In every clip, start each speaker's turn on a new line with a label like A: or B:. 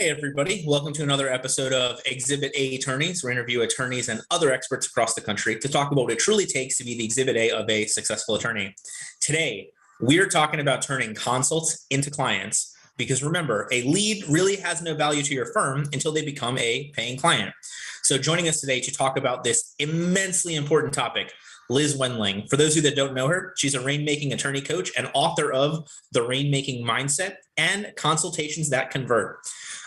A: Hey, everybody. Welcome to another episode of Exhibit A Attorneys. We interview attorneys and other experts across the country to talk about what it truly takes to be the Exhibit A of a successful attorney. Today, we are talking about turning consults into clients because remember, a lead really has no value to your firm until they become a paying client. So joining us today to talk about this immensely important topic, Liz Wendling. For those of you that don't know her, she's a rainmaking attorney coach and author of The Rainmaking Mindset and Consultations That Convert.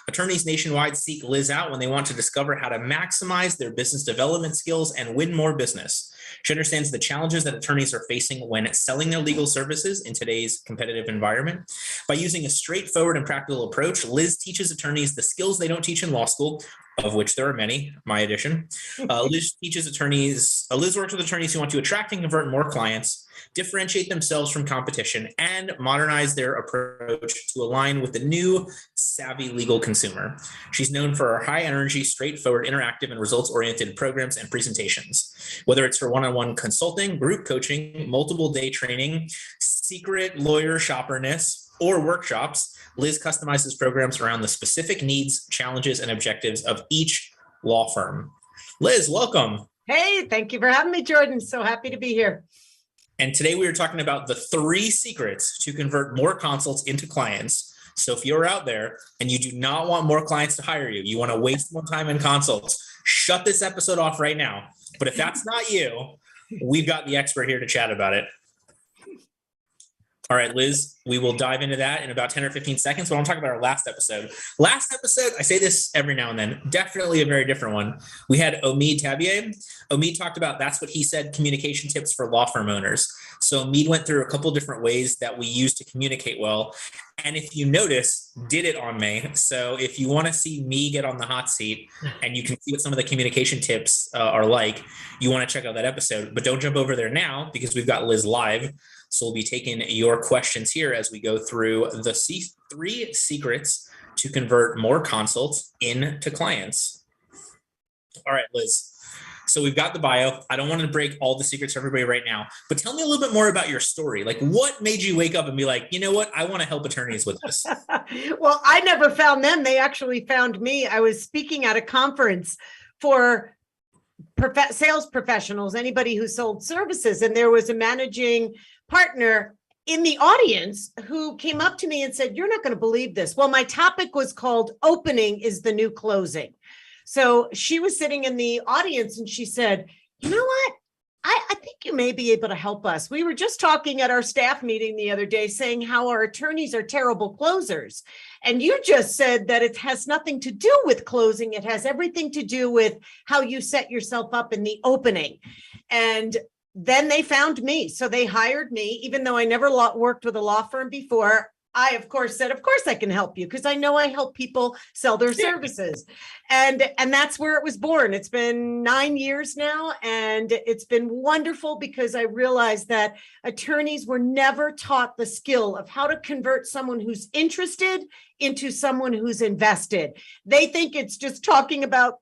A: Attorneys nationwide seek Liz out when they want to discover how to maximize their business development skills and win more business. She understands the challenges that attorneys are facing when selling their legal services in today's competitive environment. By using a straightforward and practical approach, Liz teaches attorneys the skills they don't teach in law school, of which there are many, my addition. Liz works with attorneys who want to attract and convert more clients, differentiate themselves from competition, and modernize their approach to align with the new savvy legal consumer. She's known for her high energy, straightforward, interactive, and results-oriented programs and presentations. Whether it's for one-on-one consulting, group coaching, multiple day training, secret lawyer shopperness, or workshops, Liz customizes programs around the specific needs, challenges, and objectives of each law firm. Liz, welcome.
B: Hey, thank you for having me, Jordan. So happy to be here.
A: And today we are talking about the 3 secrets to convert more consults into clients. So if you're out there and you do not want more clients to hire you, you want to waste more time in consults, shut this episode off right now. But if that's not you, we've got the expert here to chat about it. All right, Liz, we will dive into that in about 10 or 15 seconds. But I want to talk about our last episode. Last episode, I say this every now and then, definitely a very different one. We had Omid Tabier. Omid talked about, that's what he said, communication tips for law firm owners. So Omid went through a couple of different ways that we use to communicate well. And if you notice, did it on me. So if you want to see me get on the hot seat and you can see what some of the communication tips are like, you want to check out that episode. But don't jump over there now because we've got Liz live. So we'll be taking your questions here as we go through the 3 secrets to convert more consults into clients. All right, Liz. So we've got the bio. I don't want to break all the secrets for everybody right now, but tell me a little bit more about your story. Like, what made you wake up and be like, you know what? I want to help attorneys with this.
B: Well, I never found them. They actually found me. I was speaking at a conference for sales professionals, anybody who sold services. And there was a managing partner in the audience who came up to me and said, "You're not going to believe this." Well, my topic was called "Opening is the New Closing." So she was sitting in the audience and she said, "You know what? I think you may be able to help us. We were just talking at our staff meeting the other day saying how our attorneys are terrible closers. And you just said that it has nothing to do with closing. It has everything to do with how you set yourself up in the opening." And then they found me. So they hired me, even though I never worked with a law firm before. I, of course, said, "Of course I can help you," because I know I help people sell their services. And that's where it was born. It's been 9 years now, and it's been wonderful because I realized that attorneys were never taught the skill of how to convert someone who's interested into someone who's invested. They think it's just talking about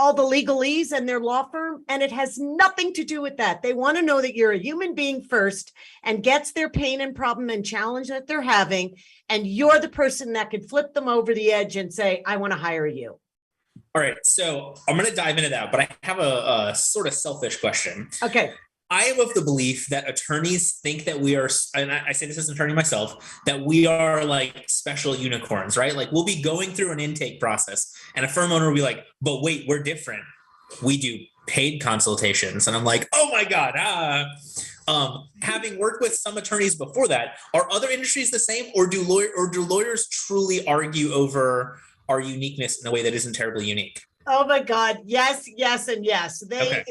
B: all the legalese and their law firm, and it has nothing to do with that. They want to know that you're a human being first and gets their pain and problem and challenge that they're having, and you're the person that could flip them over the edge and say, "I want to hire you."
A: All right, so I'm going to dive into that, but I have a sort of selfish question.
B: Okay.
A: I am of the belief that attorneys think that we are, and I say this as an attorney myself, that we are like special unicorns, right? Like we'll be going through an intake process and a firm owner will be like, "But wait, we're different. We do paid consultations." And I'm like, oh my God. Having worked with some attorneys before that, are other industries the same, or do lawyers truly argue over our uniqueness in a way that isn't terribly unique?
B: Oh my God. Yes, yes, and yes.
A: Okay.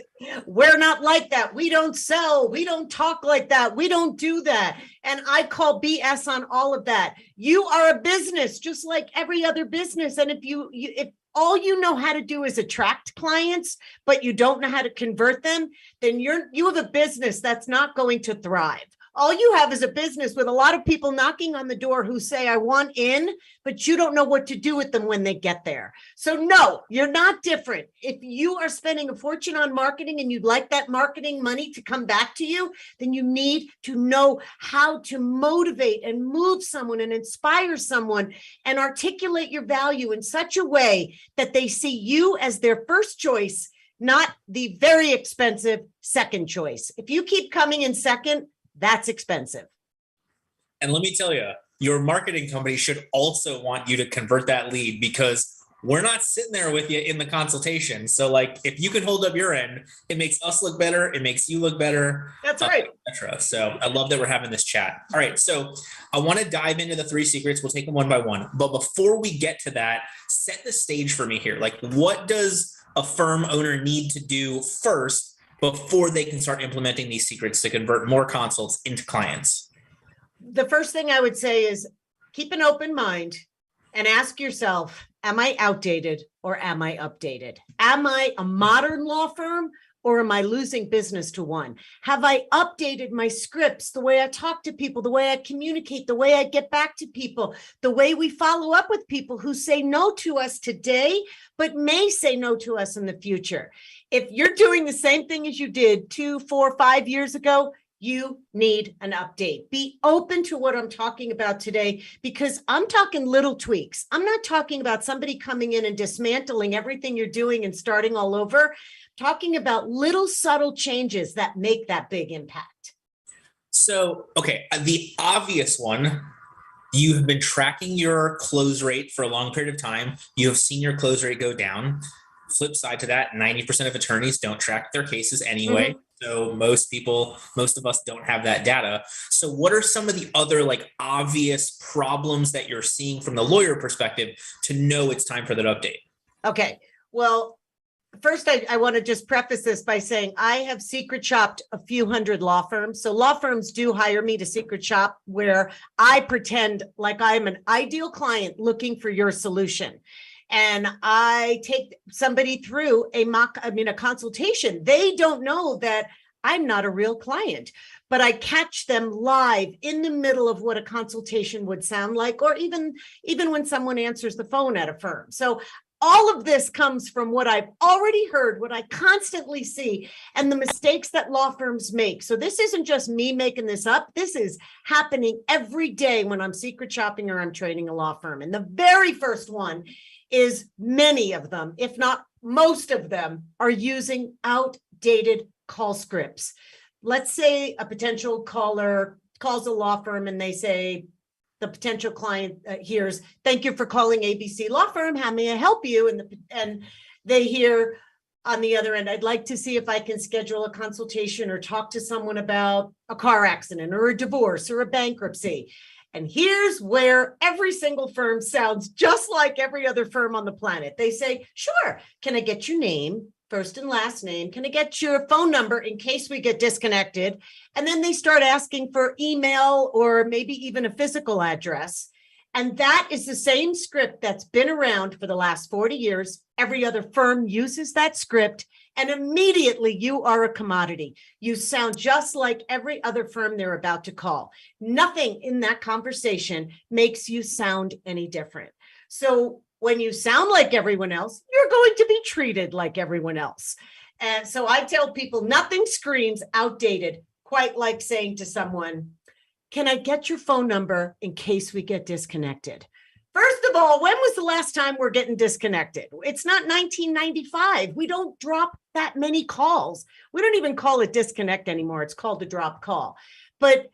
B: We're not like that. We don't sell. We don't talk like that. We don't do that. And I call BS on all of that. You are a business just like every other business. And if all you know how to do is attract clients, but you don't know how to convert them, then you have a business that's not going to thrive. all you have is a business with a lot of people knocking on the door who say, I want in, but you don't know what to do with them when they get there. So no, you're not different. If you are spending a fortune on marketing and you'd like that marketing money to come back to you, then you need to know how to motivate and move someone and inspire someone and articulate your value in such a way that they see you as their first choice, not the very expensive second choice. If you keep coming in second, that's expensive.
A: And let me tell you, your marketing company should also want you to convert that lead, because we're not sitting there with you in the consultation. So like, if you can hold up your end, it makes us look better. It makes you look better.
B: That's right.
A: Etc. So I love that we're having this chat. All right. So I want to dive into the 3 secrets. We'll take them one by one. But before we get to that, set the stage for me here. Like, what does a firm owner need to do first before they can start implementing these secrets to convert more consults into clients?
B: The first thing I would say is keep an open mind and ask yourself, am I outdated or am I updated? Am I a modern law firm or am I losing business to one? Have I updated my scripts, the way I talk to people, the way I communicate, the way I get back to people, the way we follow up with people who say no to us today, but may say no to us in the future? If you're doing the same thing as you did 2, 4, 5 years ago, you need an update. Be open to what I'm talking about today, because I'm talking little tweaks. I'm not talking about somebody coming in and dismantling everything you're doing and starting all over. I'm talking about little subtle changes that make that big impact.
A: So, okay, the obvious one, you have been tracking your close rate for a long period of time. You have seen your close rate go down. Flip side to that, 90% of attorneys don't track their cases anyway. Mm-hmm. So most of us don't have that data. So what are some of the other like obvious problems that you're seeing from the lawyer perspective to know it's time for that update?
B: Okay. Well, first, I want to just preface this by saying I have secret shopped a few hundred law firms. So law firms do hire me to secret shop, where I pretend like I'm an ideal client looking for your solution. And I take somebody through a consultation. They don't know that I'm not a real client, but I catch them live in the middle of what a consultation would sound like, or even when someone answers the phone at a firm. So all of this comes from what I've already heard, what I constantly see, and the mistakes that law firms make. So this isn't just me making this up. This is happening every day when I'm secret shopping or I'm training a law firm. And the very first one is many of them, if not most of them, are using outdated call scripts. Let's say a potential caller calls a law firm and they say, the potential client hears, "Thank you for calling ABC Law Firm. How may I help you?" And they hear on the other end, "I'd like to see if I can schedule a consultation or talk to someone about a car accident or a divorce or a bankruptcy." And here's where every single firm sounds just like every other firm on the planet. They say, "Sure, can I get your name, first and last name? Can I get your phone number in case we get disconnected?" And then they start asking for email or maybe even a physical address. And that is the same script that's been around for the last 40 years. Every other firm uses that script, and immediately you are a commodity. You sound just like every other firm they're about to call. Nothing in that conversation makes you sound any different. So when you sound like everyone else, you're going to be treated like everyone else. And so I tell people nothing screams outdated quite like saying to someone, "Can I get your phone number in case we get disconnected?" First of all, when was the last time we're getting disconnected? It's not 1995. We don't drop that many calls. We don't even call it disconnect anymore. It's called a drop call. But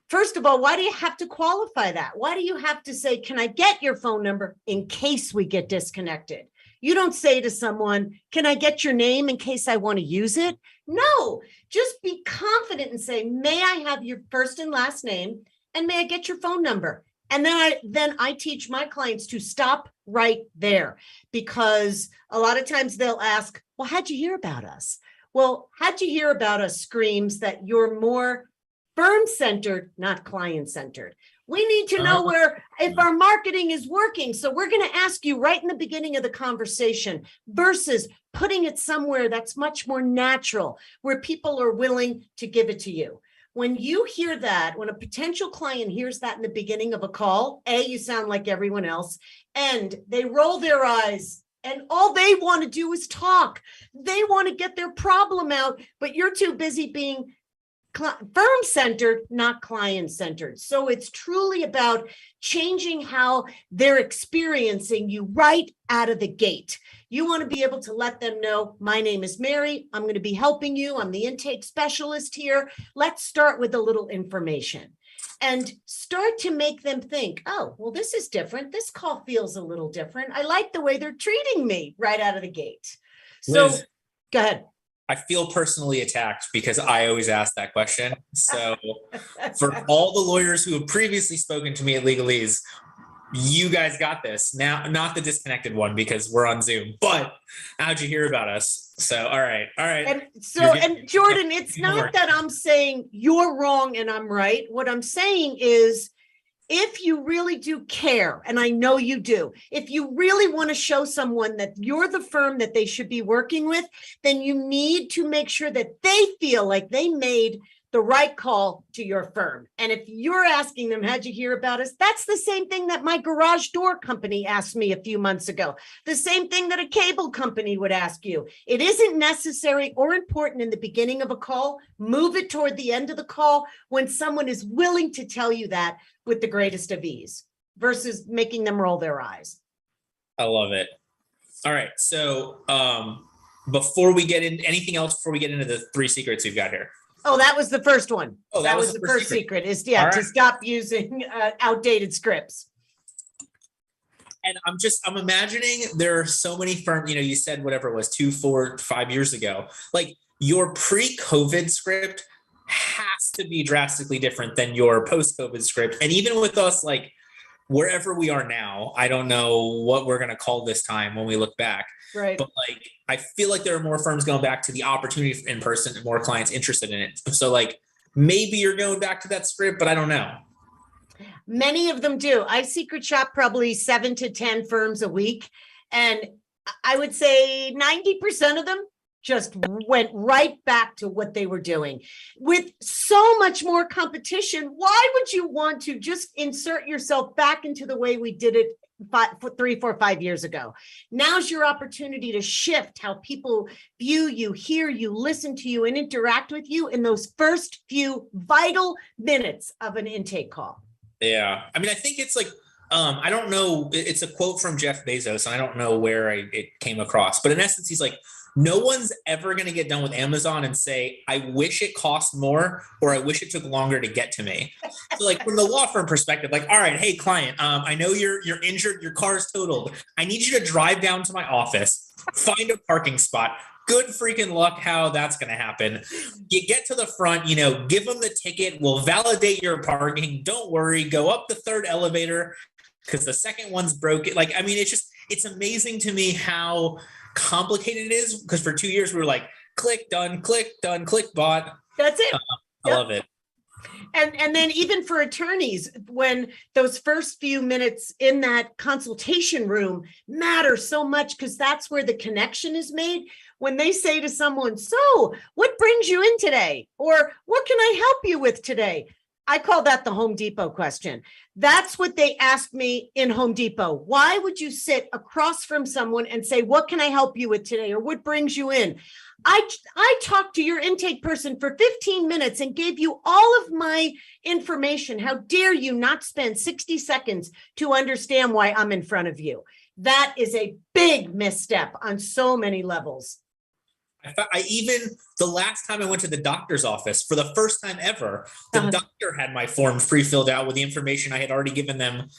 B: first of all, why do you have to qualify that? Why do you have to say, "Can I get your phone number in case we get disconnected?" You don't say to someone, "Can I get your name in case I want to use it?" No, just be confident and say, "May I have your first and last name? And may I get your phone number?" And then I teach my clients to stop right there, because a lot of times they'll ask, "Well, how'd you hear about us?" Well, "How'd you hear about us?" screams that you're more firm-centered, not client-centered. We need to know if our marketing is working. So we're going to ask you right in the beginning of the conversation, versus putting it somewhere that's much more natural, where people are willing to give it to you. when you hear that, when a potential client hears that in the beginning of a call, you sound like everyone else, and they roll their eyes and all they want to do is talk. They want to get their problem out, but you're too busy being firm-centered, not client-centered. So it's truly about changing how they're experiencing you right out of the gate. You want to be able to let them know, my name is Mary. I'm going to be helping you. I'm the intake specialist here. Let's start with a little information and start to make them think, oh, well, this is different. This call feels a little different. I like the way they're treating me right out of the gate. So
A: Liz,
B: go ahead.
A: I feel personally attacked because I always ask that question. So for all the lawyers who have previously spoken to me at Legalese, you guys got this. Now, not the disconnected one because we're on Zoom, but how'd you hear about us? So, all right.
B: And Jordan, it's not that I'm saying you're wrong and I'm right. What I'm saying is, if you really do care, and I know you do, if you really want to show someone that you're the firm that they should be working with, then you need to make sure that they feel like they made the right call to your firm. And if you're asking them, how'd you hear about us? That's the same thing that my garage door company asked me a few months ago. The same thing that a cable company would ask you. It isn't necessary or important in the beginning of a call. Move it toward the end of the call when someone is willing to tell you that with the greatest of ease versus making them roll their eyes.
A: I love it. All right. So before we get in anything else, before we get into the 3 secrets we've got here.
B: Oh, that was the first one.
A: Oh,
B: that was the first secret is to stop using outdated scripts.
A: And I'm imagining there are so many firms, you said whatever it was 2, 4, 5 years ago, like your pre-COVID script has to be drastically different than your post-COVID script. And even with us, like wherever we are now, I don't know what we're going to call this time when we look back.
B: Right.
A: But like, I feel like there are more firms going back to the opportunity in person and more clients interested in it. So like, maybe you're going back to that script, but I don't know.
B: Many of them do. I secret shop probably 7 to 10 firms a week. And I would say 90% of them just went right back to what they were doing. With so much more competition, why would you want to just insert yourself back into the way we did it 3, 4, 5 years ago? Now's your opportunity to shift how people view you, hear you, listen to you, and interact with you in those first few vital minutes of an intake call.
A: Yeah. I mean, I think it's like, I don't know. It's a quote from Jeff Bezos, and I don't know where it came across, but in essence, he's like, no one's ever going to get done with Amazon and say, I wish it cost more, or I wish it took longer to get to me. So like from the law firm perspective, like, all right, hey client, I know you're injured, your car is totaled. I need you to drive down to my office, find a parking spot. Good freaking luck how that's going to happen. You get to the front, give them the ticket. We'll validate your parking. Don't worry. Go up the 3rd elevator because the 2nd one's broken. Like, I mean, it's amazing to me how complicated it is, because for 2 years we were like, click, done, click, bought.
B: That's it.
A: I love it.
B: And then even for attorneys, when those first few minutes in that consultation room matter so much, because that's where the connection is made. When they say to someone, so what brings you in today? Or what can I help you with today? I call that the Home Depot question. That's what they asked me in Home Depot. Why would you sit across from someone and say, what can I help you with today? Or what brings you in? I talked to your intake person for 15 minutes and gave you all of my information. How dare you not spend 60 seconds to understand why I'm in front of you? That is a big misstep on so many levels.
A: The last time I went to the doctor's office, for the first time ever, the doctor had my forms pre-filled out with the information I had already given them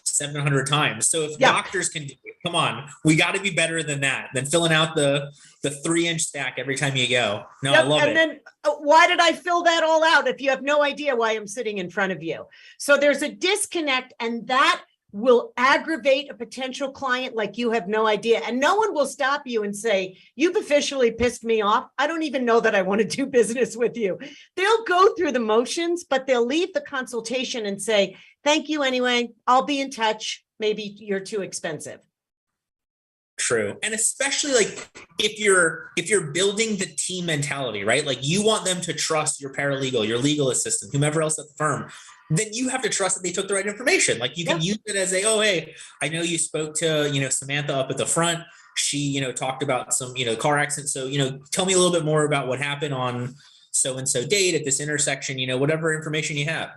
A: 700 times. So if doctors can do it, come on, we got to be better than that, than filling out the 3-inch stack every time you go. No, I love it.
B: And then why did I fill that all out if you have no idea why I'm sitting in front of you? So there's a disconnect, and that will aggravate a potential client like you have no idea. And no one will stop you and say, you've officially pissed me off. I don't even know that I want to do business with you. They'll go through the motions, but they'll leave the consultation and say, thank you anyway. I'll be in touch. Maybe you're too expensive.
A: true. And especially like if you're building the team mentality, right? Like you want them to trust your paralegal, your legal assistant, whomever else at the firm, then you have to trust that they took the right information. Like you can use it as oh, hey, I know you spoke to, Samantha up at the front. She, talked about some, car accident. So, tell me a little bit more about what happened on so-and-so date at this intersection, whatever information you have.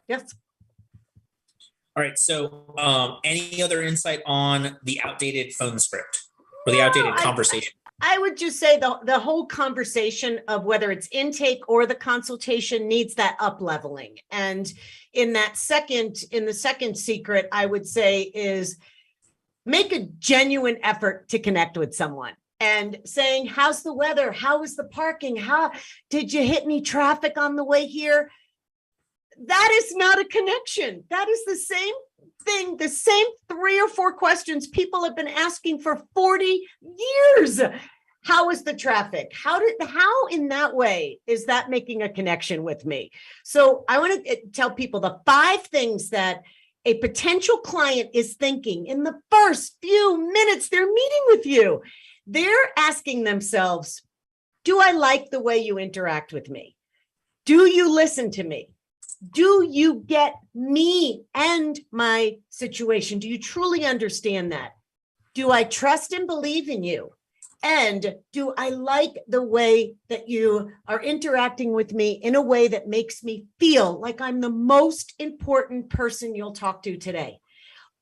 B: Yes.
A: All right. So any other insight on the outdated phone script or the outdated conversation?
B: I would just say the whole conversation of whether it's intake or the consultation needs that up leveling. And in the second secret, I would say is make a genuine effort to connect with someone and saying, how's the weather? How is the parking? How did you hit any traffic on the way here? That is not a connection. That is the same thing, the same 3 or 4 questions people have been asking for 40 years. How is the traffic? How in that way is that making a connection with me? So I want to tell people the 5 things that a potential client is thinking in the first few minutes they're meeting with you. They're asking themselves, do I like the way you interact with me? Do you listen to me? Do you get me and my situation? Do you truly understand that? Do I trust and believe in you? And do I like the way that you are interacting with me in a way that makes me feel like I'm the most important person you'll talk to today?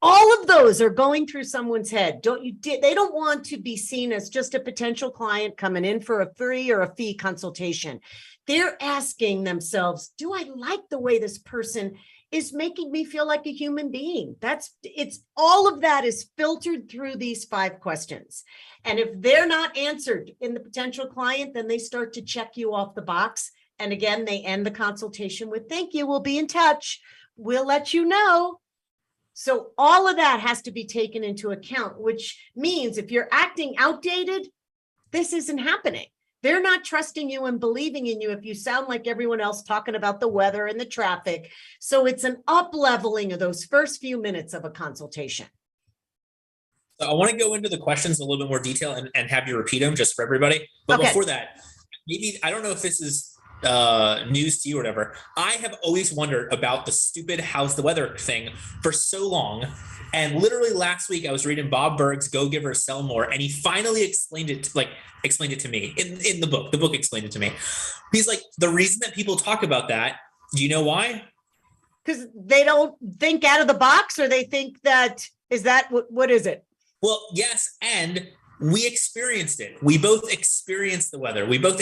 B: All of those are going through someone's head. They don't want to be seen as just a potential client coming in for a free or a fee consultation. They're asking themselves, do I like the way this person is making me feel like a human being? It's all of that is filtered through these 5 questions. And if they're not answered in the potential client, then they start to check you off the box. And again, they end the consultation with, thank you, we'll be in touch. We'll let you know. So all of that has to be taken into account, which means if you're acting outdated, this isn't happening. They're not trusting you and believing in you if you sound like everyone else talking about the weather and the traffic. So it's an up-leveling of those first few minutes of a consultation.
A: So I want to go into the questions in a little bit more detail and have you repeat them just for everybody. But before that, maybe, I don't know if this is news to you or whatever. I have always wondered about the stupid how's the weather thing for so long. And literally last week I was reading Bob Berg's Go Giver Sell More, and he finally explained it to me in the book. The book explained it to me. He's like, the reason that people talk about that, do you know why?
B: Because they don't think out of the box, or they think that, what is it?
A: Well, yes, and we experienced it. We both experienced the weather. We both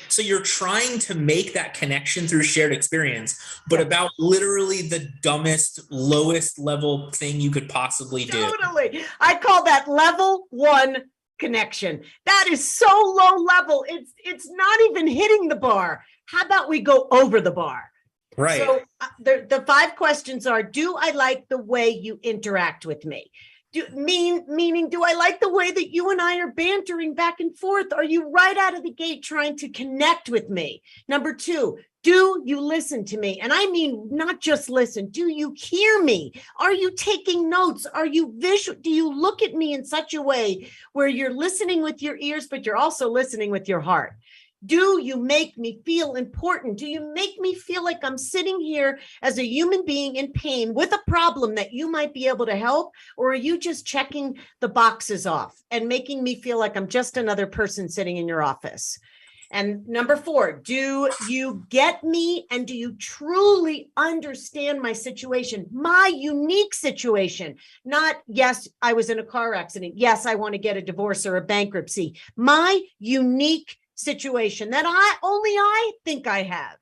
A: so you're trying to make that connection through shared experience, but about literally the dumbest, lowest level thing you could possibly do.
B: Totally. I call that level 1 connection. That is so low level. It's not even hitting the bar. How about we go over the bar?
A: Right.
B: So the 5 questions are, do I like the way you interact with me? Meaning, do I like the way that you and I are bantering back and forth? Are you right out of the gate trying to connect with me? Number 2, do you listen to me? And I mean, not just listen. Do you hear me? Are you taking notes? Are you visual? Do you look at me in such a way where you're listening with your ears, but you're also listening with your heart? Do you make me feel important? Do you make me feel like I'm sitting here as a human being in pain with a problem that you might be able to help? Or are you just checking the boxes off and making me feel like I'm just another person sitting in your office? And number 4, do you get me? And do you truly understand my situation, my unique situation? Not, yes, I was in a car accident. Yes, I want to get a divorce or a bankruptcy. My unique situation that I think I have.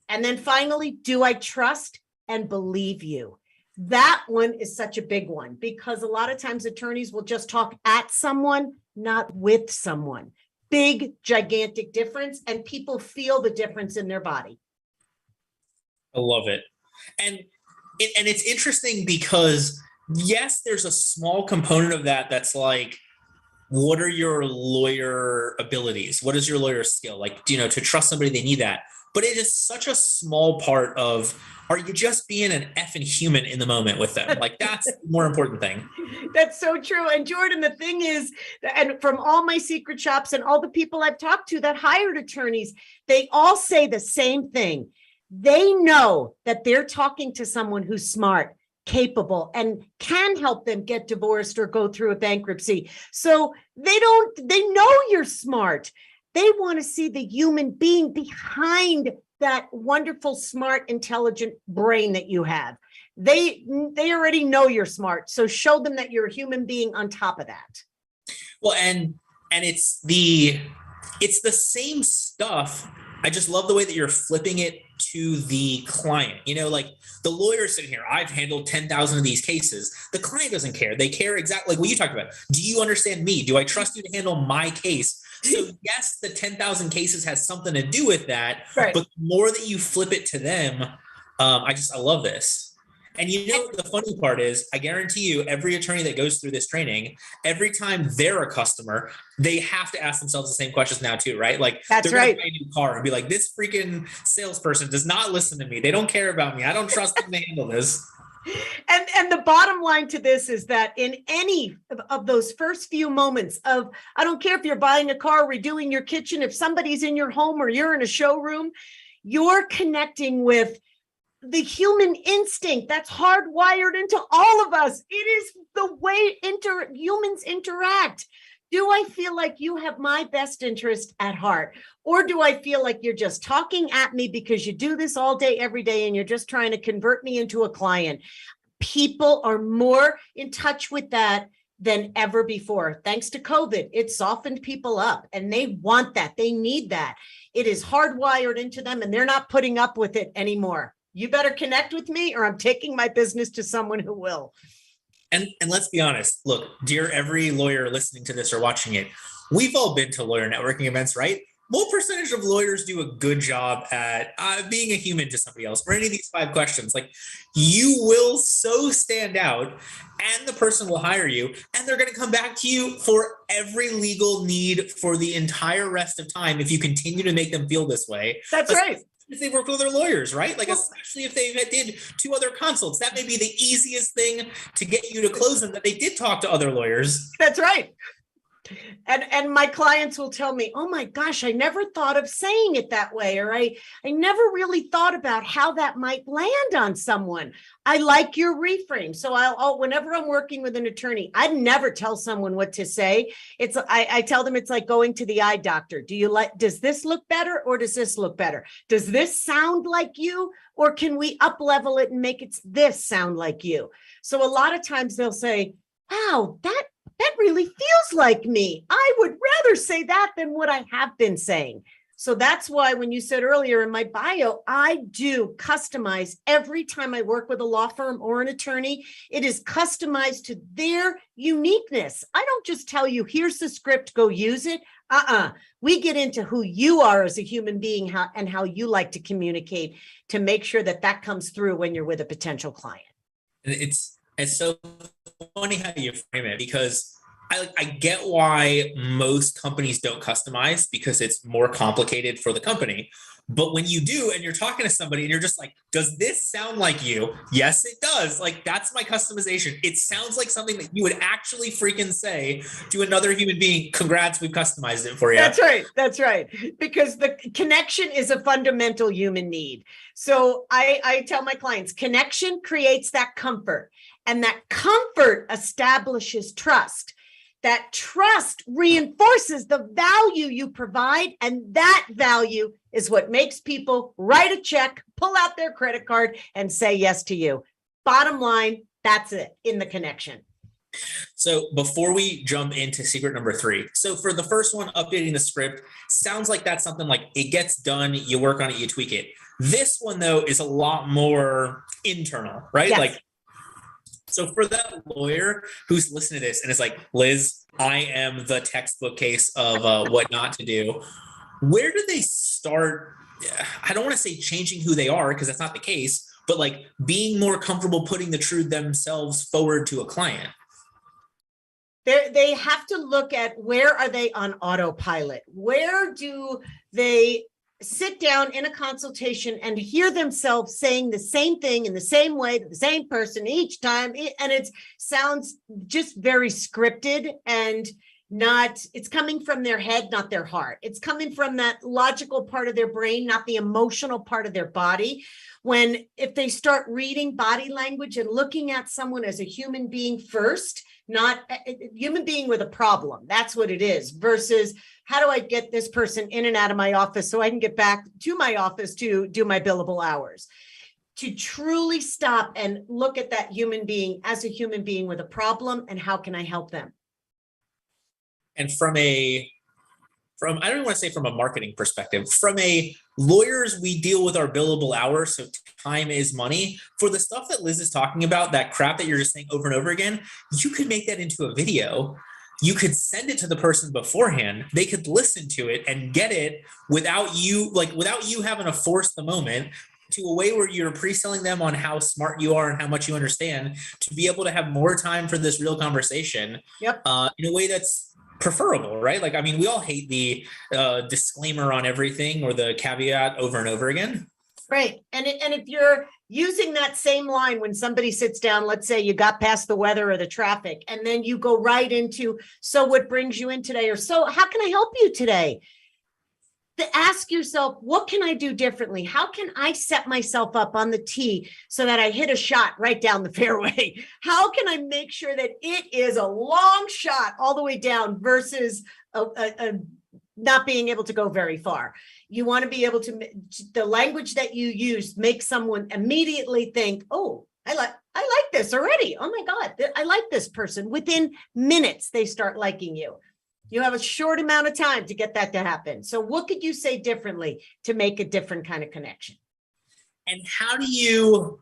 B: And then finally, do I trust and believe you? That one is such a big one, because a lot of times attorneys will just talk at someone, not with someone. Big, gigantic difference, and people feel the difference in their body.
A: I love it. And it's interesting because, yes, there's a small component of that that's like, what are your lawyer abilities? What is your lawyer skill? Like, to trust somebody, they need that. but it is such a small part of, are you just being an effing human in the moment with them? Like, that's the more important thing.
B: That's so true. And Jordan, the thing is, and from all my secret shops and all the people I've talked to that hired attorneys, they all say the same thing. They know that they're talking to someone who's smart, capable, and can help them get divorced or go through a bankruptcy. So they know you're smart. They want to see the human being behind that wonderful, smart, intelligent brain that you have. They already know you're smart. So show them that you're a human being on top of that.
A: Well, and it's the same stuff. I just love the way that you're flipping it to the client. You know, like the lawyer sitting here, I've handled 10,000 of these cases. The client doesn't care. They care exactly like what you talked about. Do you understand me? Do I trust you to handle my case? So yes, the 10,000 cases has something to do with that. Right. But the more that you flip it to them, I love this. And you know, the funny part is, I guarantee you, every attorney that goes through this training, every time they're a customer, they have to ask themselves the same questions now too, right? Like,
B: that's right.
A: Buy a new car and be like, this freaking salesperson does not listen to me. They don't care about me. I don't trust them to handle this.
B: And the bottom line to this is that in any of those first few moments of, I don't care if you're buying a car, redoing your kitchen, if somebody's in your home or you're in a showroom, you're connecting with the human instinct that's hardwired into all of us. It is the way humans interact. Do I feel like you have my best interest at heart? Or do I feel like you're just talking at me because you do this all day, every day, and you're just trying to convert me into a client? People are more in touch with that than ever before. Thanks to COVID, it softened people up, and they want that. They need that. It is hardwired into them, and they're not putting up with it anymore. You better connect with me, or I'm taking my business to someone who will.
A: And let's be honest, look, dear every lawyer listening to this or watching it, we've all been to lawyer networking events, right? What percentage of lawyers do a good job at being a human to somebody else? For any of these 5 questions, like, you will so stand out, and the person will hire you, and they're going to come back to you for every legal need for the entire rest of time if you continue to make them feel this way.
B: That's right.
A: If they work with other lawyers, right? Like, especially if they did 2 other consults, that may be the easiest thing to get you to close them, that they did talk to other lawyers.
B: That's right. And my clients will tell me, oh my gosh, I never thought of saying it that way. Or I never really thought about how that might land on someone. I like your reframe. So I'll whenever I'm working with an attorney, I'd never tell someone what to say. I tell them it's like going to the eye doctor. Does this look better, or does this look better? Does this sound like you, or can we up level it and make this sound like you? So a lot of times they'll say, wow, that really feels like me. I would rather say that than what I have been saying. So that's why when you said earlier in my bio, I do customize every time I work with a law firm or an attorney. It is customized to their uniqueness. I don't just tell you, here's the script, go use it. We get into who you are as a human being and how you like to communicate to make sure that comes through when you're with a potential client.
A: It's so funny how you frame it, because I get why most companies don't customize, because it's more complicated for the company. But when you do, and you're talking to somebody and you're just like, does this sound like you? Yes, it does. Like, that's my customization. It sounds like something that you would actually freaking say to another human being. Congrats, we've customized it for you.
B: That's right. That's right. Because the connection is a fundamental human need. So I tell my clients, connection creates that comfort, and that comfort establishes trust. That trust reinforces the value you provide, and that value is what makes people write a check, pull out their credit card, and say yes to you. Bottom line, that's it in the connection.
A: So before we jump into secret number 3, so for the first one, updating the script, sounds like that's something like it gets done, you work on it, you tweak it. This one, though, is a lot more internal, right?
B: Yes.
A: Like, so for that lawyer who's listening to this and is like, Liz, I am the textbook case of what not to do, where do they start? I don't want to say changing who they are, because that's not the case, but like being more comfortable putting the truth themselves forward to a client.
B: They have to look at, where are they on autopilot? Where do they sit down in a consultation and hear themselves saying the same thing in the same way to the same person each time. And it sounds just very scripted and it's coming from their head, not their heart. It's coming from that logical part of their brain, not the emotional part of their body. If they start reading body language and looking at someone as a human being first, not a human being with a problem, that's what it is, versus how do I get this person in and out of my office so I can get back to my office to do my billable hours. To truly stop and look at that human being as a human being with a problem, and how can I help them?
A: And I don't even want to say from a marketing perspective, from a lawyers, we deal with our billable hours. So time is money. For the stuff that Liz is talking about, that crap that you're just saying over and over again, you could make that into a video. You could send it to the person beforehand. They could listen to it and get it without you having to force the moment, to a way where you're pre-selling them on how smart you are and how much you understand, to be able to have more time for this real conversation.
B: Yep.
A: In a way that's preferable, right? Like, I mean, we all hate the disclaimer on everything or the caveat over and over again.
B: Right. And if you're using that same line when somebody sits down, let's say you got past the weather or the traffic, and then you go right into, so what brings you in today? Or so how can I help you today? To ask yourself, what can I do differently? How can I set myself up on the tee so that I hit a shot right down the fairway? How can I make sure that it is a long shot all the way down versus not being able to go very far? You want to be able to, the language that you use makes someone immediately think, oh, I like this already. Oh my God, I like this person. Within minutes, they start liking you. You have a short amount of time to get that to happen. So what could you say differently to make a different kind of connection?
A: And how do you,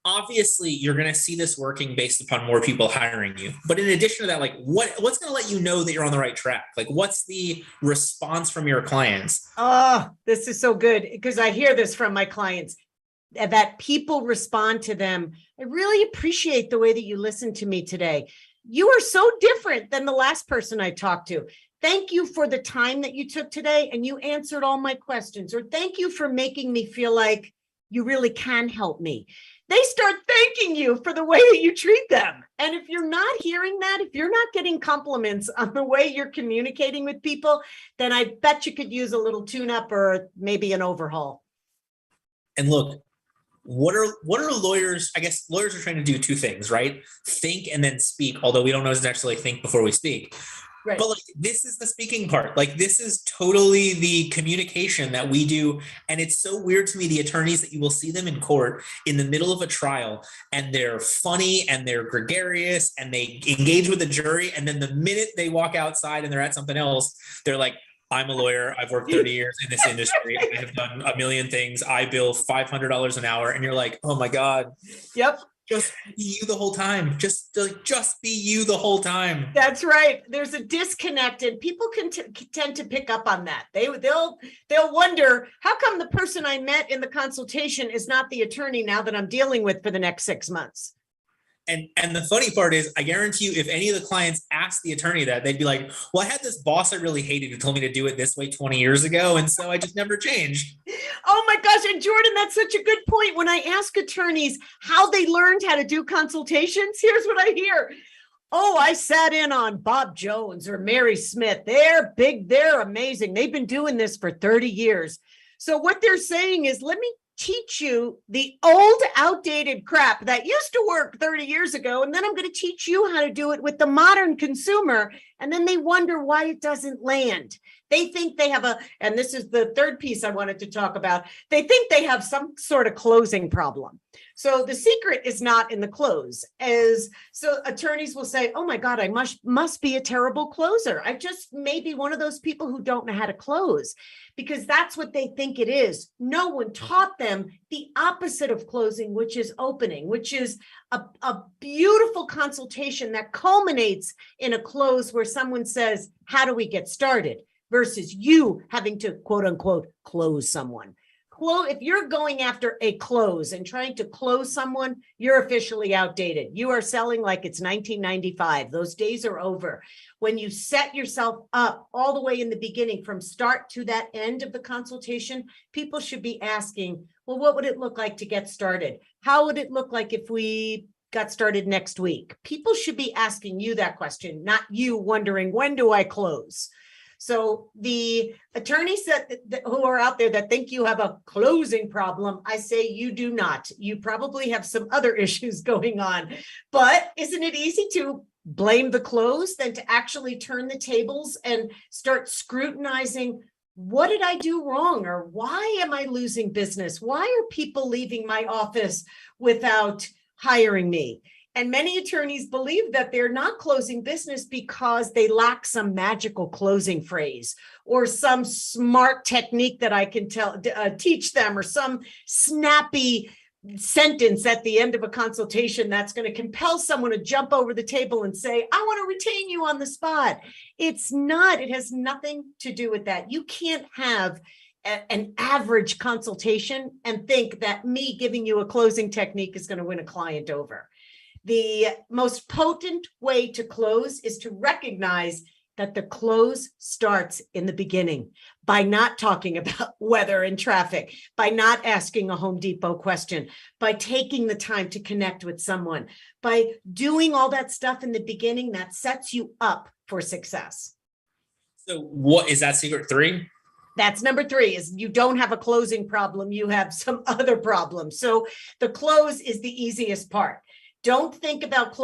A: obviously you're going to see this working based upon more people hiring you. But in addition to that, what's going to let you know that you're on the right track? What's the response from your clients?
B: Oh, this is so good, because I hear this from my clients, that people respond to them. I really appreciate the way that you listened to me today. You are so different than the last person I talked to. Thank you for the time that you took today, and you answered all my questions. Or thank you for making me feel like you really can help me. They start thanking you for the way that you treat them. And if you're not hearing that, if you're not getting compliments on the way you're communicating with people, then I bet you could use a little tune-up or maybe an overhaul.
A: And look, what are lawyers? I guess lawyers are trying to do two things, right? Think and then speak, although we don't necessarily think before we speak.
B: Right.
A: But this is the speaking part. This is totally the communication that we do. And it's so weird to me, the attorneys, that you will see them in court in the middle of a trial, and they're funny and they're gregarious and they engage with the jury. And then the minute they walk outside and they're at something else, they're like, I'm a lawyer. I've worked 30 years in this industry. I have done a million things. I bill $500 an hour. And you're like, oh my God.
B: Yep.
A: Just be you the whole time. Just be you the whole time.
B: That's right. There's a disconnect, and people can tend to pick up on that. They'll wonder, how come the person I met in the consultation is not the attorney now that I'm dealing with for the next 6 months?
A: And the funny part is, I guarantee you, if any of the clients asked the attorney that, they'd be like, well, I had this boss I really hated who told me to do it this way 20 years ago. And so I just never changed.
B: Oh my gosh. And Jordan, that's such a good point. When I ask attorneys how they learned how to do consultations, here's what I hear. Oh, I sat in on Bob Jones or Mary Smith. They're big. They're amazing. They've been doing this for 30 years. So what they're saying is, let me teach you the old outdated crap that used to work 30 years ago. And then I'm going to teach you how to do it with the modern consumer. And then they wonder why it doesn't land. They think they have and this is the third piece I wanted to talk about. They think they have some sort of closing problem. So the secret is not in the close. So attorneys will say, oh my God, I must be a terrible closer. I just may be one of those people who don't know how to close, because that's what they think it is. No one taught them the opposite of closing, which is opening, which is a beautiful consultation that culminates in a close where someone says, how do we get started? Versus you having to, quote unquote, close someone. if you're going after a close and trying to close someone, you're officially outdated. You are selling like it's 1995. Those days are over. When you set yourself up all the way in the beginning, from start to that end of the consultation, people should be asking, well, what would it look like to get started? How would it look like if we got started next week? People should be asking you that question, not you wondering, when do I close? So the attorneys who are out there that think you have a closing problem, I say you do not. You probably have some other issues going on. But isn't it easy to blame the close than to actually turn the tables and start scrutinizing, what did I do wrong? Or why am I losing business? Why are people leaving my office without hiring me? And many attorneys believe that they're not closing business because they lack some magical closing phrase or some smart technique that I can teach them, or some snappy sentence at the end of a consultation that's going to compel someone to jump over the table and say, I want to retain you on the spot. It's not. It has nothing to do with that. You can't have an average consultation and think that me giving you a closing technique is going to win a client over. The most potent way to close is to recognize that the close starts in the beginning, by not talking about weather and traffic, by not asking a Home Depot question, by taking the time to connect with someone, by doing all that stuff in the beginning that sets you up for success.
A: So what is that secret 3?
B: That's number 3, is you don't have a closing problem. You have some other problems. So the close is the easiest part. Don't think about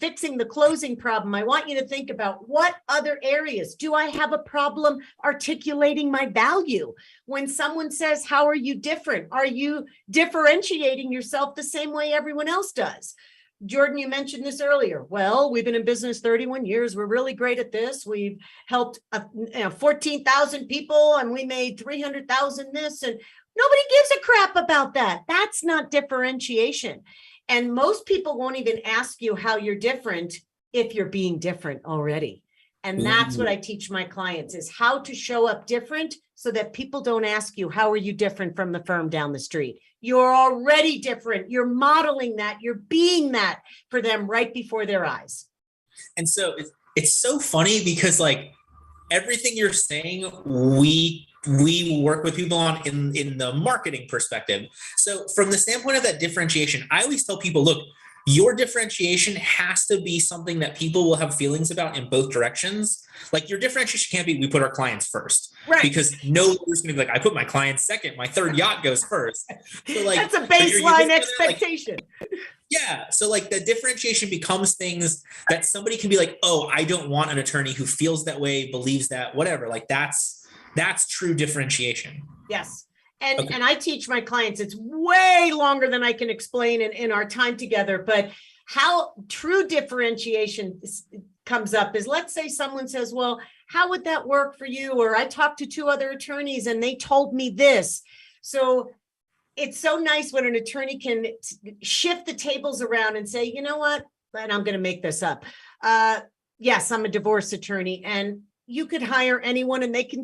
B: fixing the closing problem. I want you to think about, what other areas do I have a problem articulating my value? When someone says, how are you different? Are you differentiating yourself the same way everyone else does? Jordan, you mentioned this earlier. Well, we've been in business 31 years. We're really great at this. We've helped 14,000 people and we made 300,000 this, and nobody gives a crap about that. That's not differentiation. And most people won't even ask you how you're different if you're being different already. And that's what I teach my clients, is how to show up different so that people don't ask you, how are you different from the firm down the street? You're already different. You're modeling that. You're being that for them right before their eyes.
A: And so it's so funny because, like, everything you're saying, we work with people on in the marketing perspective. So from the standpoint of that differentiation, I always tell people, look, your differentiation has to be something that people will have feelings about in both directions. Like, your differentiation can't be, we put our clients first,
B: right?
A: Because no one's going to be like, I put my clients second, my third yacht goes first. So, like,
B: that's a baseline expectation.
A: Yeah. So, like, the differentiation becomes things that somebody can be like, oh, I don't want an attorney who feels that way, believes that, whatever. Like, that's true differentiation.
B: Yes. And I teach my clients, it's way longer than I can explain in our time together, but how true differentiation comes up is, let's say someone says, well, how would that work for you? Or I talked to 2 other attorneys and they told me this. So it's so nice when an attorney can shift the tables around and say, you know what, and I'm going to make this up. Yes, I'm a divorce attorney, and you could hire anyone and they can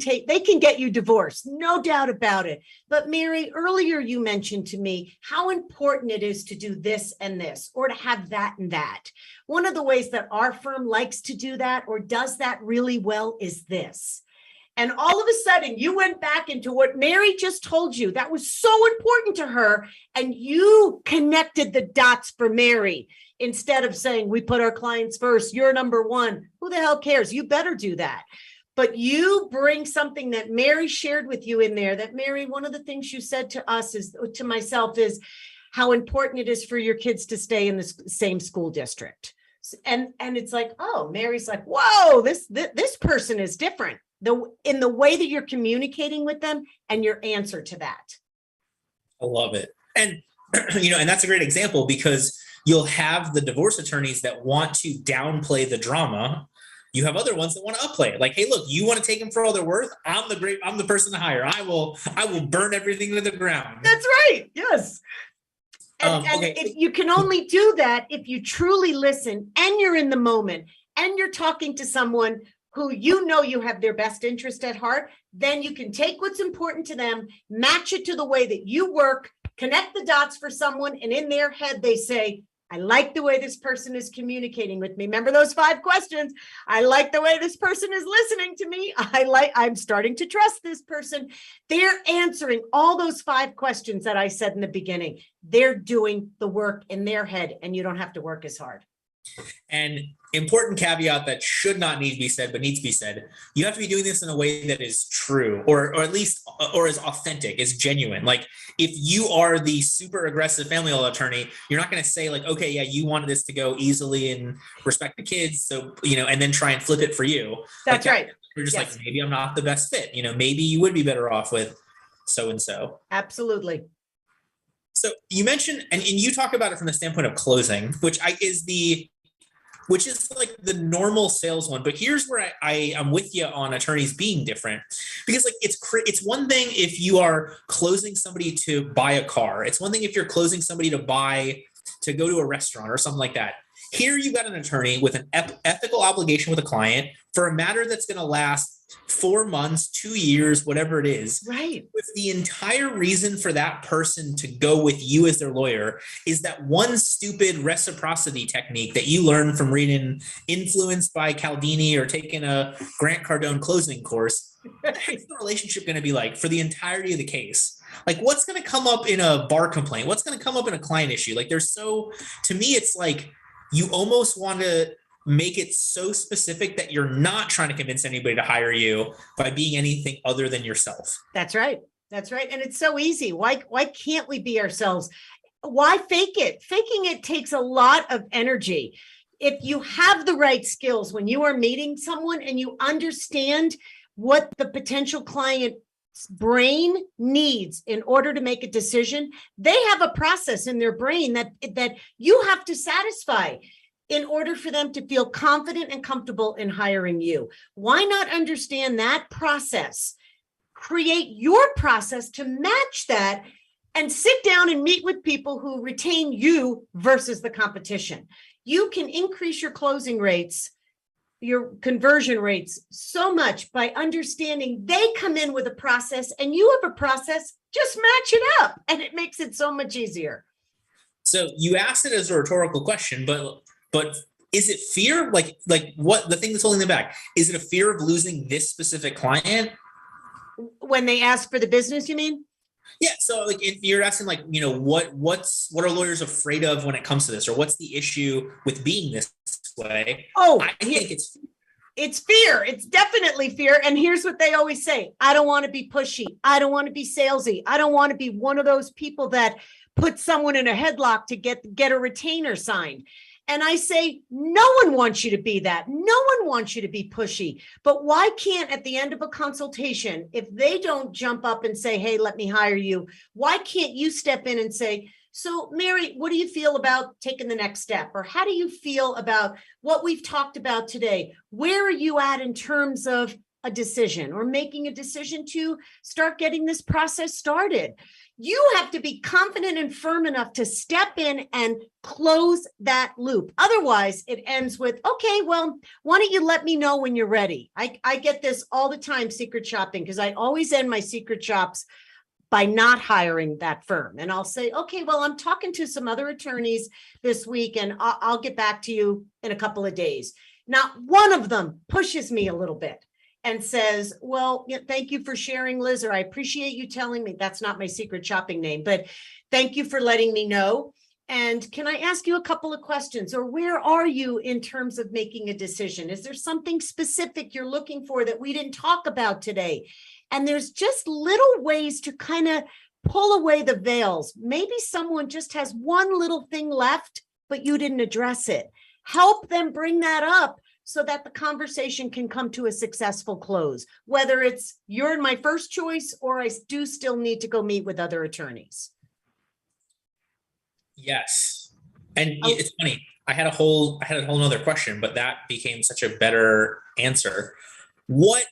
B: get you divorced, no doubt about it. But Mary, earlier you mentioned to me how important it is to do this and this, or to have that and that. One of the ways that our firm likes to do that, or does that really well, is this. And all of a sudden you went back into what Mary just told you that was so important to her, and you connected the dots for Mary. Instead of saying, we put our clients first, you're number 1. Who the hell cares? You better do that. But you bring something that Mary shared with you in there, that Mary, one of the things you said to us to myself is how important it is for your kids to stay in the same school district. And it's like, oh, Mary's like, whoa, this person is different. In the way that you're communicating with them and your answer to that.
A: I love it. And, and that's a great example, because you'll have the divorce attorneys that want to downplay the drama. You have other ones that want to upplay it. Like, hey, look, you want to take them for all they're worth? I'm the person to hire. I will burn everything to the ground.
B: That's right. Yes. And if you can only do that if you truly listen and you're in the moment and you're talking to someone who you know you have their best interest at heart, then you can take what's important to them, match it to the way that you work, connect the dots for someone, and in their head they say, I like the way this person is communicating with me. Remember those 5 questions? I like the way this person is listening to me. I'm starting to trust this person. They're answering all those 5 questions that I said in the beginning. They're doing the work in their head, and you don't have to work as hard.
A: And important caveat that should not need to be said, but needs to be said. You have to be doing this in a way that is true, or at least, or is authentic, is genuine. Like if you are the super aggressive family law attorney, you're not going to say like, okay, yeah, you wanted this to go easily and respect the kids. So, and then try and flip it for you.
B: That's
A: like,
B: right.
A: You're just like, maybe I'm not the best fit. Maybe you would be better off with so-and-so.
B: Absolutely.
A: So you mentioned, and you talk about it from the standpoint of closing, which is like the normal sales one. But here's where I am with you on attorneys being different, because like it's one thing if you are closing somebody to buy a car. It's one thing if you're closing somebody to go to a restaurant or something like that. Here you've got an attorney with an ethical obligation with a client for a matter that's going to last 4 months, 2 years, whatever it is.
B: Right.
A: With the entire reason for that person to go with you as their lawyer is that one stupid reciprocity technique that you learned from reading Influenced by Cialdini or taking a Grant Cardone closing course. What's the relationship going to be like for the entirety of the case? Like what's going to come up in a bar complaint? What's going to come up in a client issue? Like to me, it's like you almost want to make it so specific that you're not trying to convince anybody to hire you by being anything other than yourself.
B: That's right. That's right. And it's so easy. Why can't we be ourselves? Why fake it? Faking it takes a lot of energy. If you have the right skills when you are meeting someone and you understand what the potential client's brain needs in order to make a decision, they have a process in their brain that you have to satisfy in order for them to feel confident and comfortable in hiring you. Why not understand that process? Create your process to match that and sit down and meet with people who retain you versus the competition. You can increase your closing rates, your conversion rates so much by understanding they come in with a process and you have a process, just match it up. And it makes it so much easier.
A: So you asked it as a rhetorical question, but is it fear? Like what the thing that's holding them back? Is it a fear of losing this specific client?
B: When they ask for the business, you mean?
A: Yeah. So like if you're asking like, what are lawyers afraid of when it comes to this, or what's the issue with being this way? I think
B: it's fear. It's definitely fear. And here's what they always say. I don't want to be pushy. I don't want to be salesy. I don't want to be one of those people that put someone in a headlock to get a retainer signed. And I say, no one wants you to be that. No one wants you to be pushy. But why can't at the end of a consultation, if they don't jump up and say, hey, let me hire you, why can't you step in and say, so Mary, what do you feel about taking the next step? Or how do you feel about what we've talked about today? Where are you at in terms of a decision or making a decision to start getting this process started? You have to be confident and firm enough to step in and close that loop. Otherwise, it ends with, okay, well, why don't you let me know when you're ready? I get this all the time, secret shopping, because I always end my secret shops by not hiring that firm. And I'll say, okay, well, I'm talking to some other attorneys this week, and I'll get back to you in a couple of days. Not one of them pushes me a little bit and says, well, thank you for sharing, Liz, or I appreciate you telling me. That's not my secret shopping name, but thank you for letting me know. And can I ask you a couple of questions? Or where are you in terms of making a decision? Is there something specific you're looking for that we didn't talk about today? And there's just little ways to kind of pull away the veils. Maybe someone just has one little thing left, but you didn't address it. Help them bring that up so that the conversation can come to a successful close, whether it's you're my first choice or I do still need to go meet with other attorneys.
A: Yes. And it's funny. I had a whole nother question, but that became such a better answer. What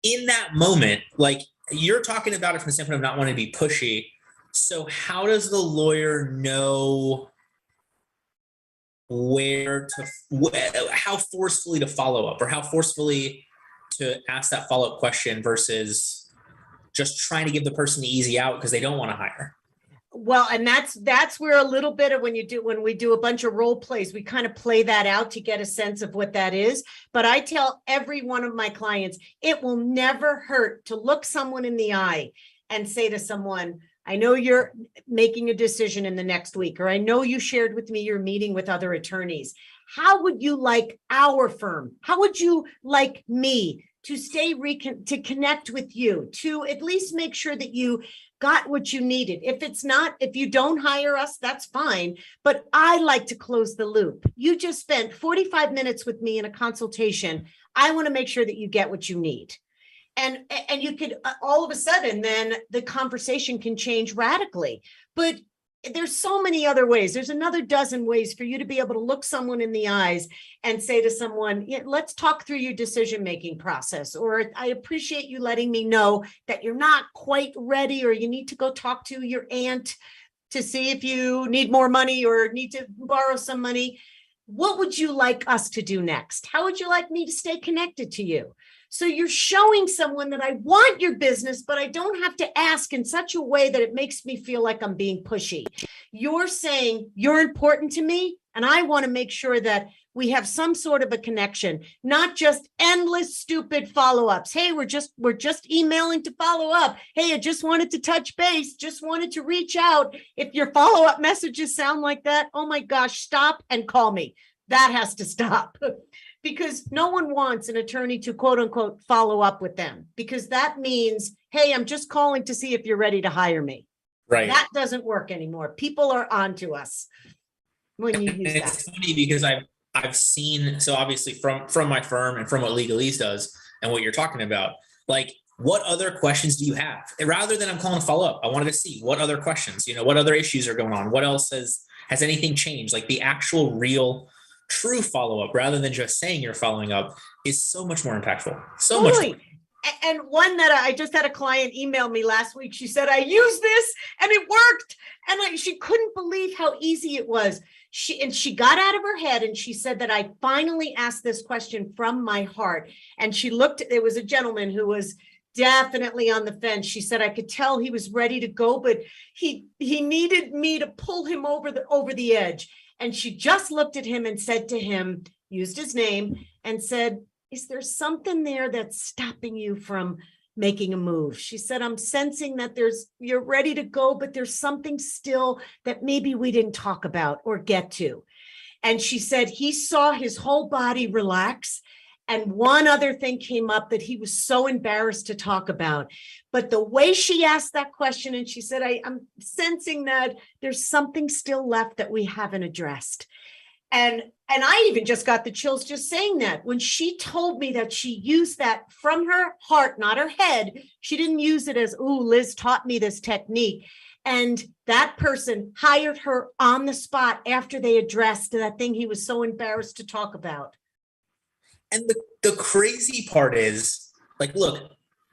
A: in that moment, like you're talking about it from the standpoint of not wanting to be pushy. So how does the lawyer know how forcefully to follow up, or how forcefully to ask that follow-up question versus just trying to give the person the easy out because they don't want to hire.
B: Well, and that's where a little bit of when we do a bunch of role plays, we kind of play that out to get a sense of what that is. But I tell every one of my clients, it will never hurt to look someone in the eye and say to someone, I know you're making a decision in the next week, or I know you shared with me you're meeting with other attorneys. How would you like our firm? How would you like me to to connect with you, to at least make sure that you got what you needed? If you don't hire us, that's fine. But I like to close the loop. You just spent 45 minutes with me in a consultation. I want to make sure that you get what you need. And you could all of a sudden, then the conversation can change radically. But there's so many other ways. There's another dozen ways for you to be able to look someone in the eyes and say to someone, yeah, let's talk through your decision-making process. Or I appreciate you letting me know that you're not quite ready, or you need to go talk to your aunt to see if you need more money or need to borrow some money. What would you like us to do next? How would you like me to stay connected to you? So you're showing someone that I want your business, but I don't have to ask in such a way that it makes me feel like I'm being pushy. You're saying you're important to me, and I want to make sure that we have some sort of a connection, not just endless stupid follow-ups. Hey, we're just emailing to follow up. Hey, I just wanted to touch base, just wanted to reach out. If your follow-up messages sound like that, oh my gosh, stop and call me. That has to stop. Because no one wants an attorney to quote unquote follow up with them, because that means, hey, I'm just calling to see if you're ready to hire me.
A: Right.
B: That doesn't work anymore. People are onto us when you use that.
A: It's funny because I've seen, so obviously from my firm and from what Legalese does and what you're talking about, like, what other questions do you have? Rather than I'm calling to follow up, I wanted to see what other questions, what other issues are going on? What else has anything changed? Like the actual real true follow-up, rather than just saying you're following up, is so much more impactful. So much more.
B: And one that I just had a client email me last week. She said, I used this and it worked. And she couldn't believe how easy it was. She got out of her head and she said that I finally asked this question from my heart. And she looked, there was a gentleman who was definitely on the fence. She said, I could tell he was ready to go, but he needed me to pull him over the edge. And she just looked at him and said to him, used his name and said, is there something there that's stopping you from making a move? She said, I'm sensing that you're ready to go, but there's something still that maybe we didn't talk about or get to. And she said he saw his whole body relax. And one other thing came up that he was so embarrassed to talk about. But the way she asked that question, and she said, I'm sensing that there's something still left that we haven't addressed. And I even just got the chills just saying that. When she told me that she used that from her heart, not her head, she didn't use it as, ooh, Liz taught me this technique. And that person hired her on the spot after they addressed that thing he was so embarrassed to talk about.
A: And the crazy part is, like, look,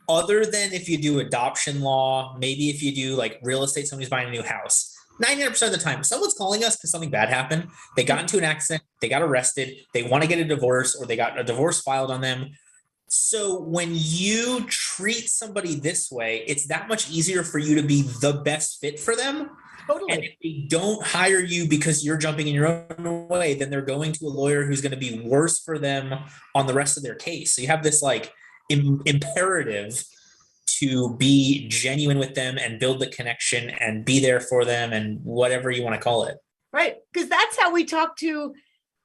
A: other than if you do adoption law, maybe if you do like real estate, somebody's buying a new house, 99% of the time, someone's calling us because something bad happened. They got into an accident, they got arrested, they want to get a divorce, or they got a divorce filed on them. So when you treat somebody this way, it's that much easier for you to be the best fit for them. Totally. And if they don't hire you because you're jumping in your own way, then they're going to a lawyer who's going to be worse for them on the rest of their case. So you have this like imperative to be genuine with them and build the connection and be there for them and whatever you want to call it. Right.
B: Because that's how we talk to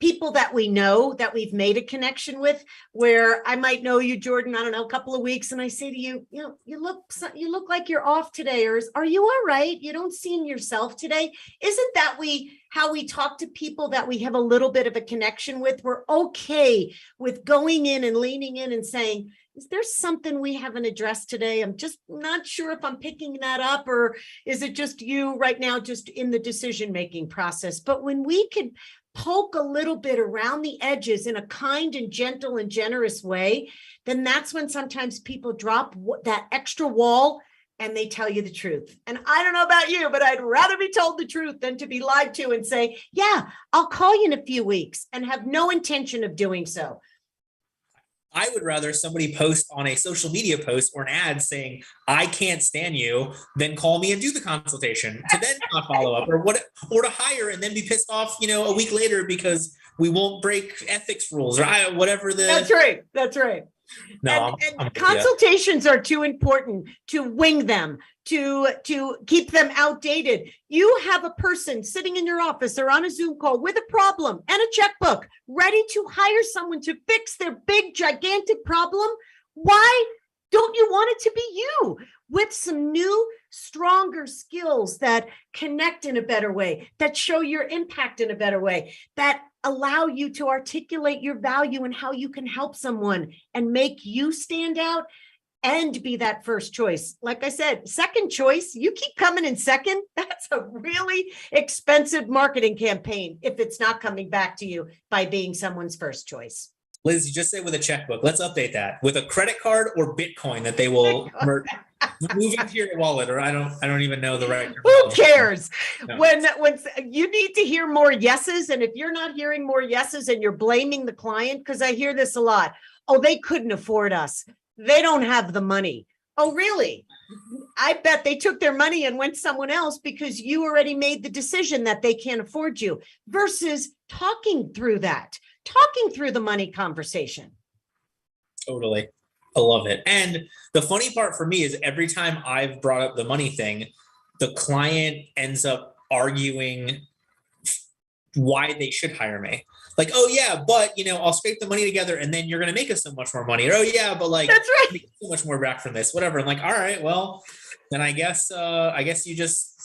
B: people that we know, that we've made a connection with, where I might know you, Jordan, I don't know, a couple of weeks. And I say to you, you look like you're off today, or are you all right? You don't seem yourself today. Isn't that how we talk to people that we have a little bit of a connection with? We're okay with going in and leaning in and saying, is there something we haven't addressed today? I'm just not sure if I'm picking that up, or is it just you right now, just in the decision-making process? But when we could poke a little bit around the edges in a kind and gentle and generous way, then that's when sometimes people drop that extra wall and they tell you the truth. And I don't know about you, but I'd rather be told the truth than to be lied to and say, yeah, I'll call you in a few weeks, and have no intention of doing so.
A: I would rather somebody post on a social media post or an ad saying, I can't stand you, than call me and do the consultation to then not follow up, or to hire and then be pissed off, a week later because we won't break ethics rules or whatever the.
B: That's right. That's right.
A: No,
B: and consultations are too important to wing them, to keep them outdated. You have a person sitting in your office or on a Zoom call with a problem and a checkbook, ready to hire someone to fix their big, gigantic problem. Why don't you want it to be you with some new, stronger skills that connect in a better way, that show your impact in a better way, that allow you to articulate your value and how you can help someone and make you stand out and be that first choice? Like I said, second choice, you keep coming in second. That's a really expensive marketing campaign if it's not coming back to you by being someone's first choice.
A: Liz, you just said with a checkbook. Let's update that with a credit card or Bitcoin that they will move into your wallet, or I don't even know the right.
B: Who cares?
A: No.
B: When you need to hear more yeses, and if you're not hearing more yeses and you're blaming the client, because I hear this a lot. Oh, they couldn't afford us. They don't have the money. Oh, really? I bet they took their money and went someone else because you already made the decision that they can't afford you, versus talking through the money conversation.
A: Totally. I love it. And the funny part for me is every time I've brought up the money thing, the client ends up arguing why they should hire me. Like, oh yeah, but I'll scrape the money together and then you're going to make us so much more money. Or, oh yeah, but like,
B: that's right,
A: get so much more back from this, whatever. I'm like, all right, well, then I guess you just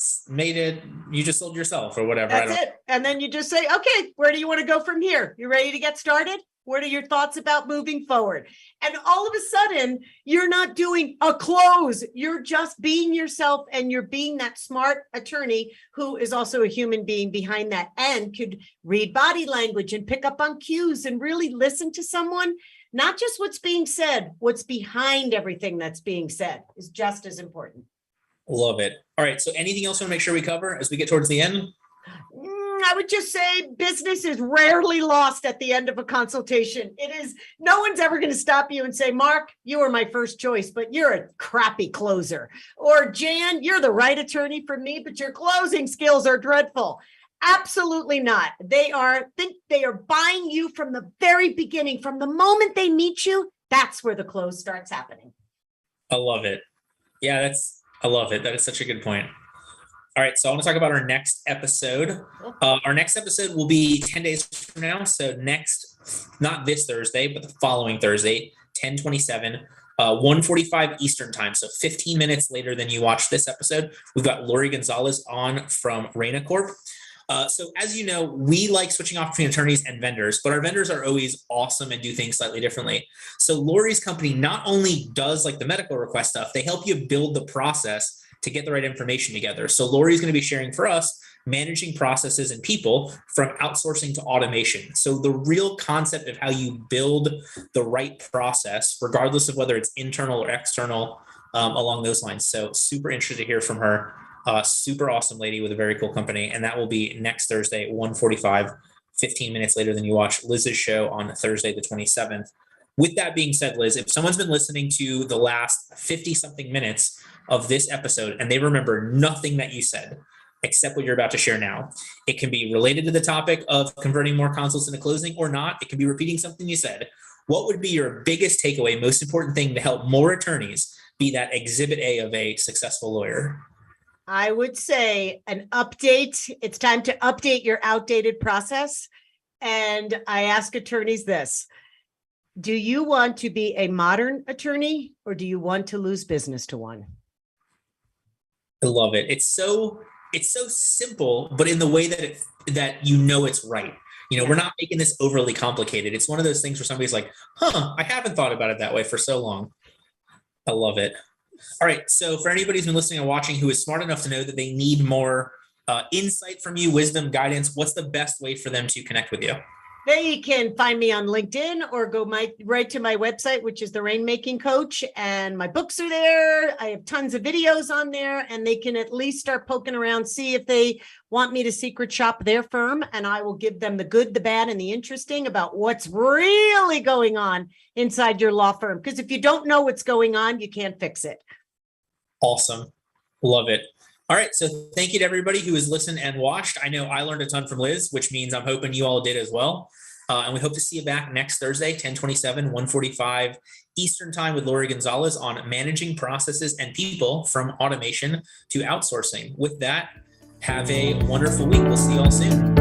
A: sold yourself or whatever.
B: That's it. And then you just say, okay, where do you want to go from here? You ready to get started? What are your thoughts about moving forward? And all of a sudden, you're not doing a close. You're just being yourself, and you're being that smart attorney who is also a human being behind that and could read body language and pick up on cues and really listen to someone. Not just what's being said, what's behind everything that's being said is just as important.
A: Love it. All right. So anything else you want to make sure we cover as we get towards the end?
B: I would just say business is rarely lost at the end of a consultation. No one's ever going to stop you and say, Mark, you were my first choice, but you're a crappy closer. Or Jan, you're the right attorney for me, but your closing skills are dreadful. Absolutely not. They are buying you from the very beginning. From the moment they meet you, that's where the close starts happening.
A: I love it. Yeah, I love it. That is such a good point. All right, so I want to talk about our next episode. Our next episode will be 10 days from now. So not this Thursday, but the following Thursday, 10/27, 1:45 Eastern time. So 15 minutes later than you watch this episode, we've got Lori Gonzalez on from Reina Corp. So as you know, we like switching off between attorneys and vendors, but our vendors are always awesome and do things slightly differently. So Lori's company not only does like the medical request stuff, they help you build the process to get the right information together. So Lori's going to be sharing for us managing processes and people from outsourcing to automation. So the real concept of how you build the right process, regardless of whether it's internal or external, along those lines. So super interested to hear from her. Super awesome lady with a very cool company. And that will be next Thursday, 1:45, 15 minutes later than you watch Liz's show on Thursday, the 27th. With that being said, Liz, if someone's been listening to the last 50 something minutes of this episode and they remember nothing that you said, except what you're about to share now, it can be related to the topic of converting more consults into closing or not. It can be repeating something you said. What would be your biggest takeaway, most important thing to help more attorneys be that exhibit A of a successful lawyer?
B: I would say an update. It's time to update your outdated process. And I ask attorneys this: do you want to be a modern attorney, or do you want to lose business to one?
A: I love it. It's so simple, but in the way that it's right. We're not making this overly complicated. It's one of those things where somebody's like, I haven't thought about it that way for so long. I love it. All right. So for anybody who's been listening and watching who is smart enough to know that they need more insight from you, wisdom, guidance, what's the best way for them to connect with you?
B: They can find me on LinkedIn or go right to my website, which is the Rainmaking Coach, and my books are there. I have tons of videos on there, and they can at least start poking around, see if they want me to secret shop their firm, and I will give them the good, the bad, and the interesting about what's really going on inside your law firm. Because if you don't know what's going on, you can't fix it.
A: Awesome. Love it. All right. So thank you to everybody who has listened and watched. I know I learned a ton from Liz, which means I'm hoping you all did as well. And we hope to see you back next Thursday, 10/27, 1:45 Eastern Time with Lori Gonzalez on managing processes and people from automation to outsourcing. With that, have a wonderful week. We'll see you all soon.